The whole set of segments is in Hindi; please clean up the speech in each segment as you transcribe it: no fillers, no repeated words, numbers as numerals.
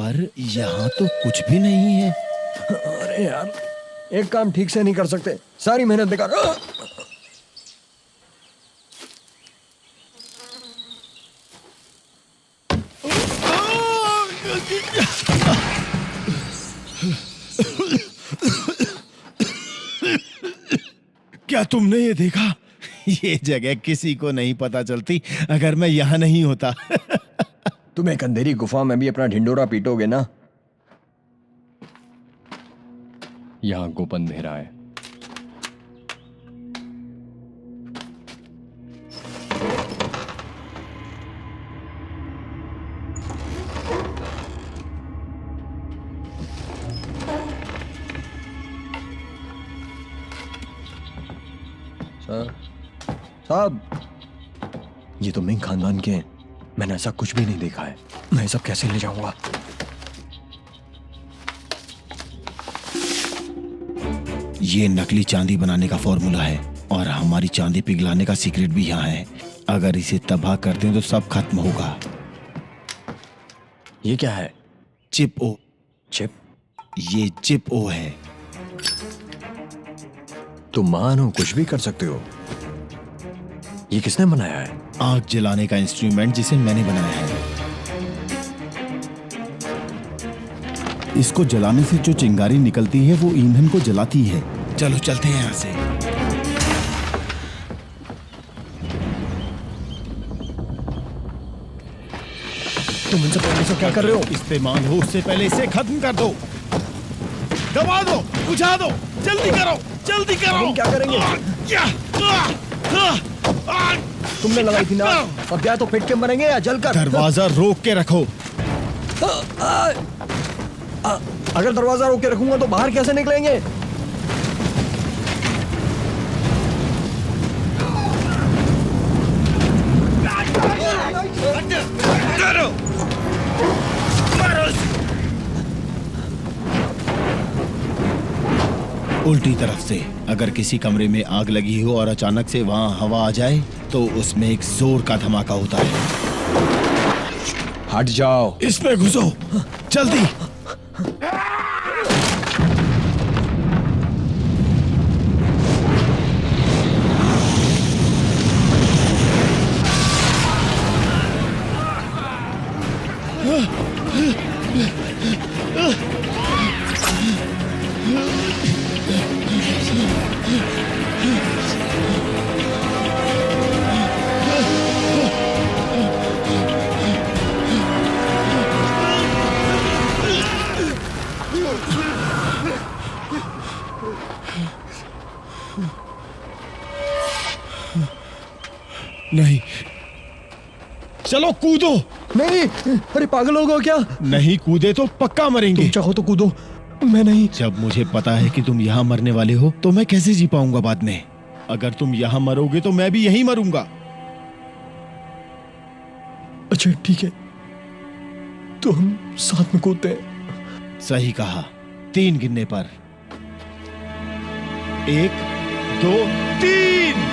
पर यहाँ तो कुछ भी नहीं है। अरे यार, एक काम ठीक से नहीं कर सकते, सारी मेहनत बेकार। क्या तुमने ये देखा? ये जगह किसी को नहीं पता चलती अगर मैं यहाँ नहीं होता। तुम एक अंधेरी गुफा में भी अपना ढिंडोरा पीटोगे ना? यहाँ गुप अंधेरा है। साहब, ये तो मिंग खानदान के हैं। मैंने ऐसा कुछ भी नहीं देखा है। मैं सब कैसे ले जाऊंगा? ये नकली चांदी बनाने का फॉर्मूला है और हमारी चांदी पिघलाने का सीक्रेट भी यहाँ है। अगर इसे तबाह करते हैं तो सब खत्म होगा। ये क्या है? चिप ओ। चिप? ये चिप ओ है। तुम मानो कुछ भी कर सकते हो। ये किसने बनाया है? आग जलाने का इंस्ट्रूमेंट जिसे मैंने बनाया है। इसको जलाने से जो चिंगारी निकलती है वो ईंधन को जलाती है। चलो चलते हैं यहाँ से। तुम इनसे पहले से क्या कर रहे हो? इस्तेमाल हो उससे पहले इसे खत्म कर दो। दबा दो, बुझा दो, जल्दी करो, जल्दी करो। हम क्या करेंगे? तुमने लगाई थी ना, अब या तो पिट के मरेंगे या जलकर। दरवाजा रोक के रखो। अगर दरवाजा रोक के रखूंगा तो बाहर कैसे निकलेंगे? उल्टी तरफ से। अगर किसी कमरे में आग लगी हो और अचानक से वहां हवा आ जाए तो उसमें एक जोर का धमाका होता है। हट जाओ। इसमें घुसो, जल्दी। नहीं, चलो कूदो। नहीं, अरे पागल हो गए क्या? नहीं कूदे तो पक्का मरेंगे। तुम चाहो तो कूदो, मैं नहीं। जब मुझे पता है कि तुम यहाँ मरने वाले हो तो मैं कैसे जी पाऊंगा बाद में? अगर तुम यहाँ मरोगे तो मैं भी यहीं मरूंगा। अच्छा ठीक है, तो हम साथ में कूदते हैं। सही कहा। 3 गिनने पर। 1 2 3।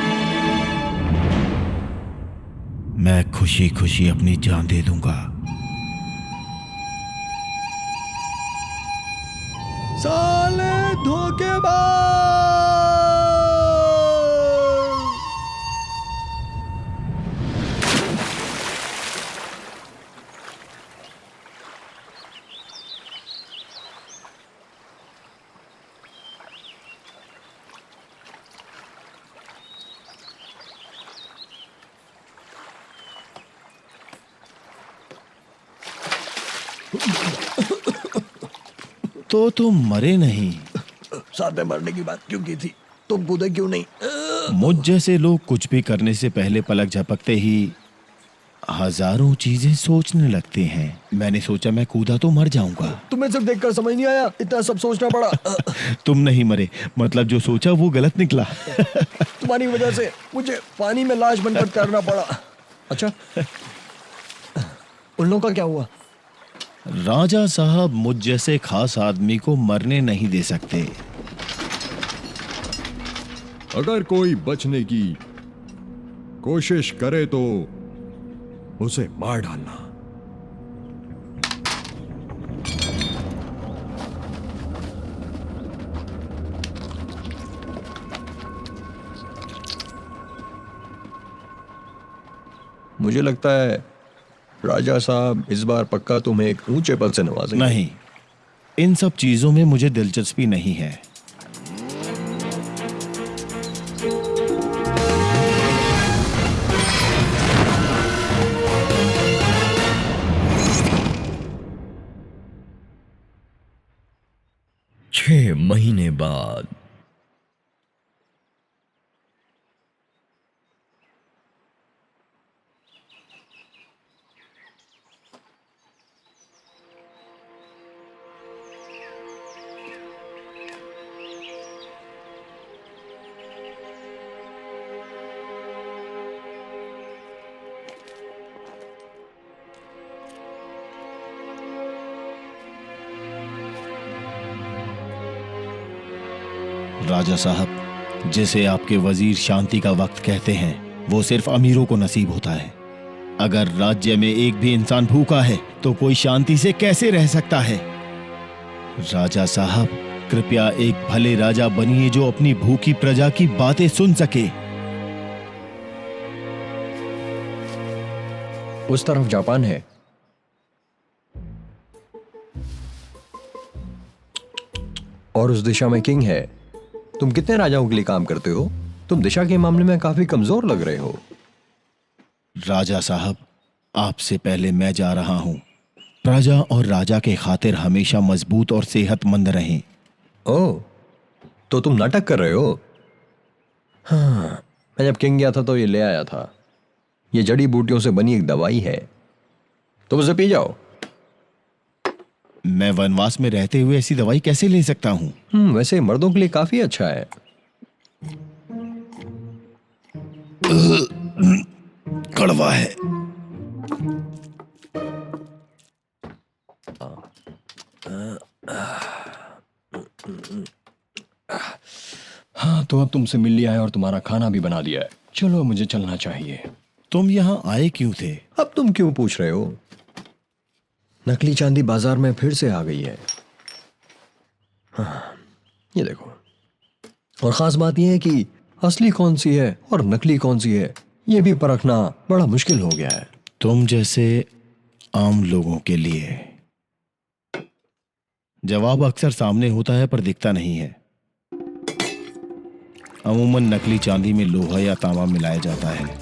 मैं खुशी खुशी अपनी जान दे दूंगा। साले धोखेबाज! तो तुम मरे नहीं। साथ में मरने की बात क्यों की थी? तुम कूदे क्यों नहीं? मुझ जैसे लोग कुछ भी करने से पहले पलक झपकते ही हजारों चीजें सोचने लगते हैं। मैंने सोचा मैं कूदा तो मर जाऊंगा। तुम्हें सिर्फ देखकर समझ नहीं आया, इतना सब सोचना पड़ा। तुम नहीं मरे, मतलब जो सोचा वो गलत निकला। तुम्हारी वजह से मुझे पानी में लाश बनकर तैरना पड़ा। अच्छा, उन लोगों का क्या हुआ? राजा साहब मुझ जैसे खास आदमी को मरने नहीं दे सकते। अगर कोई बचने की कोशिश करे तो उसे मार डालना। मुझे लगता है राजा साहब इस बार पक्का तुम्हें एक ऊंचे पद से नवाजेंगे। नहीं, इन सब चीजों में मुझे दिलचस्पी नहीं है। छह महीने बाद राजा साहब, जिसे आपके वजीर शांति का वक्त कहते हैं, वो सिर्फ अमीरों को नसीब होता है। अगर राज्य में एक भी इंसान भूखा है तो कोई शांति से कैसे रह सकता है? राजा साहब, कृपया एक भले राजा बनिए जो अपनी भूखी प्रजा की बातें सुन सके। उस तरफ जापान है। और उस दिशा में किंग है। तुम कितने राजाओं के लिए काम करते हो? तुम दिशा के मामले में काफी कमजोर लग रहे हो। राजा साहब, आपसे पहले मैं जा रहा हूं। प्रजा और राजा के खातिर हमेशा मजबूत और सेहतमंद रहें। ओह, तो तुम नाटक कर रहे हो? हाँ, मैं जब किंग गया था तो ये ले आया था। ये जड़ी बूटियों से बनी एक दवाई है, तुम उसे पी जाओ। मैं वनवास में रहते हुए ऐसी दवाई कैसे ले सकता हूं? वैसे मर्दों के लिए काफी अच्छा है। कड़वा है। हाँ, तो अब तुमसे मिल लिया है और तुम्हारा खाना भी बना दिया है। चलो, मुझे चलना चाहिए। तुम यहाँ आए क्यों थे? अब तुम क्यों पूछ रहे हो? नकली चांदी बाजार में फिर से आ गई है। हाँ, ये देखो। और खास बात यह है कि असली कौन सी है और नकली कौन सी है, यह भी परखना बड़ा मुश्किल हो गया है। तुम जैसे आम लोगों के लिए। जवाब अक्सर सामने होता है पर दिखता नहीं है। अमूमन नकली चांदी में लोहा या तांबा मिलाया जाता है,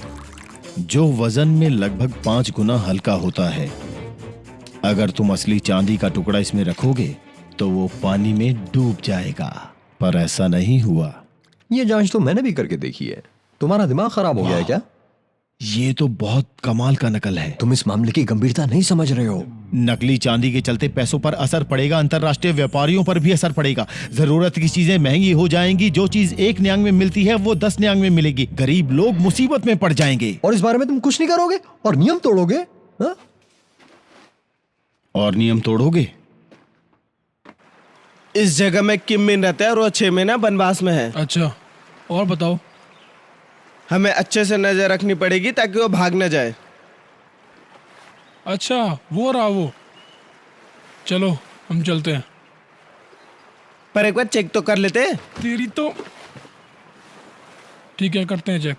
जो वजन में लगभग 5 गुना हल्का होता है। अगर तुम असली चांदी का टुकड़ा इसमें रखोगे तो वो पानी में डूब जाएगा, पर ऐसा नहीं हुआ। ये जांच तो मैंने भी करके देखी है। तुम्हारा दिमाग खराब हो गया है क्या? ये तो बहुत कमाल का नकल है। तुम इस मामले की गंभीरता नहीं समझ रहे हो। नकली चांदी के चलते पैसों पर असर पड़ेगा, अंतरराष्ट्रीय व्यापारियों पर भी असर पड़ेगा। जरूरत की चीजें महंगी हो जाएंगी। जो चीज 1 न्यांग में मिलती है वो 10 न्यांग में मिलेगी। गरीब लोग मुसीबत में पड़ जाएंगे। और इस बारे में तुम कुछ नहीं करोगे और नियम तोड़ोगे? हाँ? और नियम तोड़ोगे? इस जगह में किम मिन रहता है और वो 6 महीना वनवास में है। अच्छा, और बताओ। हमें अच्छे से नजर रखनी पड़ेगी ताकि वो भाग न जाए। अच्छा, वो रहा वो। चलो, हम चलते हैं। पर एक बार चेक तो कर लेते। तेरी तो ठीक है, करते हैं चेक।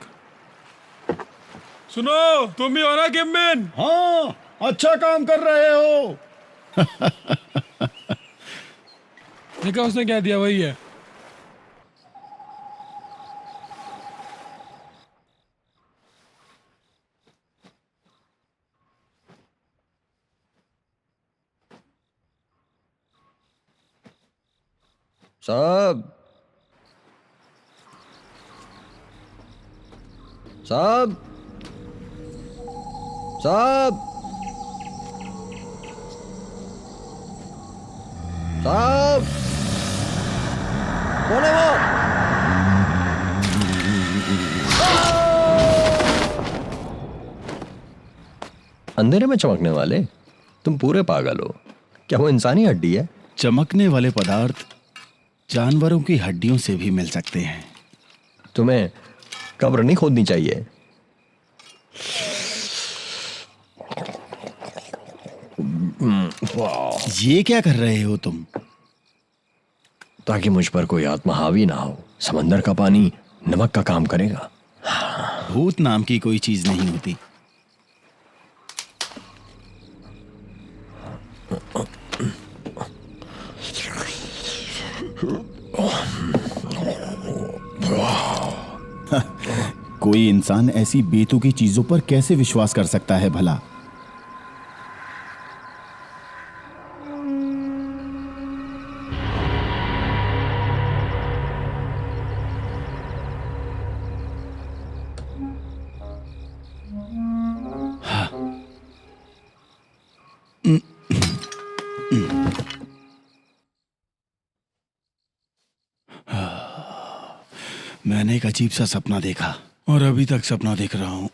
सुनो, तुम भी हो ना किम मिन? हाँ, अच्छा काम कर रहे हो। देखा उसने क्या दिया, वही है। साहब, साहब, साहब, साहब, कौन है वो? अंधेरे में चमकने वाले, तुम पूरे पागल हो। क्या वो इंसानी हड्डी है? चमकने वाले पदार्थ जानवरों की हड्डियों से भी मिल सकते हैं। तुम्हें कब्र नहीं खोदनी चाहिए। ये क्या कर रहे हो तुम? ताकि मुझ पर कोई आत्मा हावी ना हो। समंदर का पानी नमक का काम करेगा। भूत नाम की कोई चीज नहीं होती। कोई इंसान ऐसी बेतुकी चीजों पर कैसे विश्वास कर सकता है भला? मैंने एक अजीब सा सपना देखा और अभी तक सपना देख रहा हूं।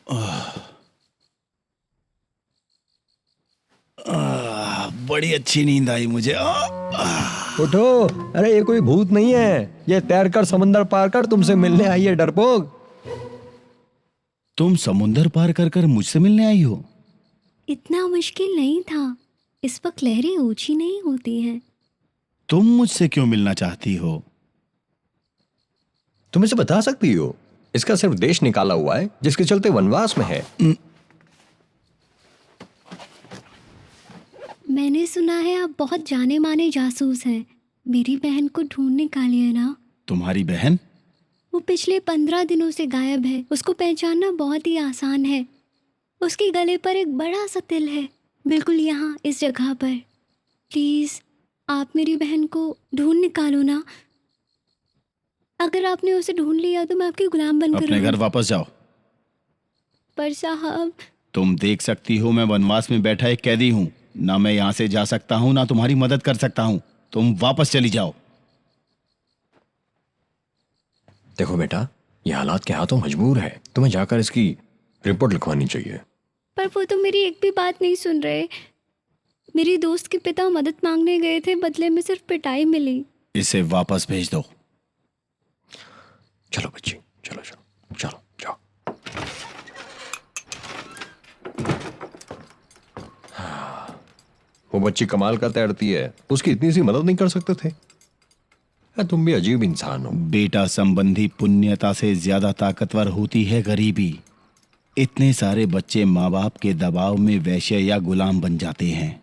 बड़ी अच्छी नींद आई मुझे। उठो, अरे ये कोई भूत नहीं है, ये तैरकर समंदर पार कर तुमसे मिलने आई है डरपोक। तुम समुंदर पार कर कर मुझसे मिलने आई हो? इतना मुश्किल नहीं था। इस वक्त लहरें ऊंची नहीं होती हैं। तुम मुझसे क्यों मिलना चाहती हो? तुम इसे बता सकती हो? इसका सिर्फ देश निकाला हुआ है जिसके चलते वनवास में है। मैंने सुना है आप बहुत जाने माने जासूस हैं। मेरी बहन को ढूंढ निकालिए ना। तुम्हारी बहन? वो पिछले 15 दिनों से गायब है। उसको पहचानना बहुत ही आसान है। उसके गले पर एक बड़ा सा तिल है, बिल्कुल यहाँ इस जगह पर। प्लीज आप मेरी बहन को ढूंढ निकालो ना। अगर आपने उसे ढूंढ लिया तो मैं आपकी गुलाम बनकर अपने घर वापस जाओ। पर साहब। तुम देख सकती हो मैं वनवास में बैठा एक कैदी हूं। ना मैं यहां से जा सकता हूं ना तुम्हारी मदद कर सकता हूं। तुम वापस चली जाओ। देखो बेटा, ये हालात के हाथों मजबूर है, तुम्हें जाकर इसकी रिपोर्ट लिखवानी चाहिए। पर वो तो मेरी एक भी बात नहीं सुन रहे। मेरी दोस्त के पिता मदद मांगने गए थे, बदले में सिर्फ पिटाई मिली। इसे वापस भेज दो। चलो बच्ची, चलो चलो चलो जाओ। वो बच्ची कमाल का तैरती है, उसकी इतनी सी मदद नहीं कर सकते थे? तुम भी अजीब इंसान हो। बेटा संबंधी पुण्यता से ज्यादा ताकतवर होती है गरीबी। इतने सारे बच्चे माँ बाप के दबाव में वैश्य या गुलाम बन जाते हैं।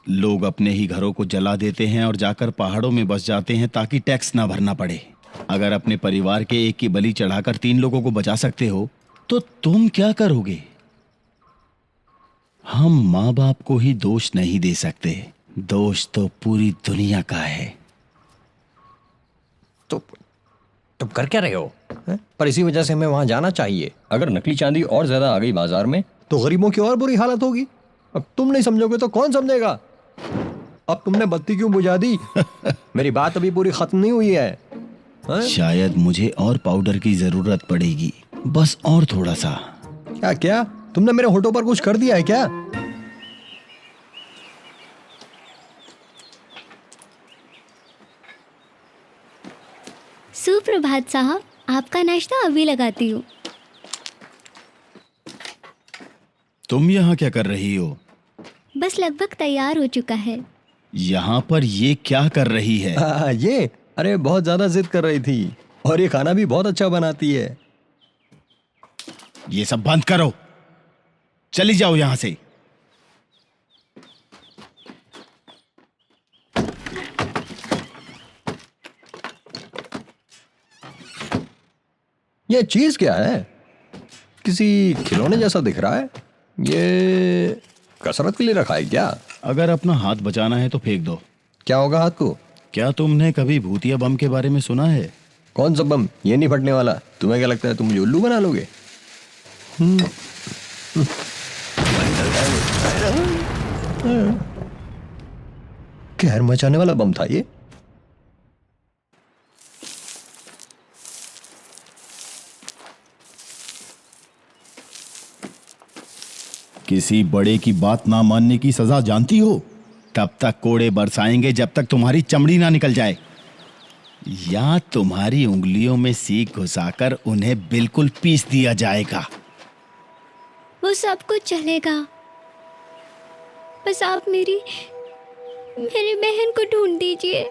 लोग अपने ही घरों को जला देते हैं और जाकर पहाड़ों में बस जाते हैं ताकि टैक्स ना भरना पड़े। अगर अपने परिवार के एक की बलि चढ़ाकर 3 लोगों को बचा सकते हो तो तुम क्या करोगे? हम माँ बाप को ही दोष नहीं दे सकते, दोष तो पूरी दुनिया का है। तो तुम कर क्या रहे हो? पर इसी वजह से हमें वहां जाना चाहिए। अगर नकली चांदी और ज्यादा आ गई बाजार में तो गरीबों की और बुरी हालत होगी। अब तुम नहीं समझोगे तो कौन समझेगा? अब तुमने बत्ती क्यों बुझा दी? मेरी बात अभी पूरी खत्म नहीं हुई है। शायद मुझे और पाउडर की जरूरत पड़ेगी, बस और थोड़ा सा। क्या क्या? तुमने मेरे होठों पर कुछ कर दिया है क्या? सुप्रभात साहब, आपका नाश्ता अभी लगाती हूँ। तुम यहाँ क्या कर रही हो? बस लगभग तैयार हो चुका है। यहाँ पर ये क्या कर रही है? ये अरे बहुत ज्यादा जिद कर रही थी और ये खाना भी बहुत अच्छा बनाती है। ये सब बंद करो, चली जाओ यहाँ से। ये चीज क्या है? किसी खिलौने जैसा दिख रहा है। ये कसरत के लिए रखा है क्या? अगर अपना हाथ बचाना है तो फेंक दो। क्या होगा हाथ को? क्या तुमने कभी भूतिया बम के बारे में सुना है? कौन सा बम? ये नहीं फटने वाला। तुम्हें क्या लगता है तुम उल्लू बना लोगे? कहर मचाने वाला बम था ये। किसी बड़े की बात ना मानने की सजा जानती हो? तब तक कोड़े बरसाएंगे जब तक तुम्हारी चमड़ी ना निकल जाए, या तुम्हारी उंगलियों में सीख घुसाकर उन्हें बिल्कुल पीस दिया जाएगा। वो सब कुछ चलेगा, बस आप मेरी बहन को ढूंढ दीजिए।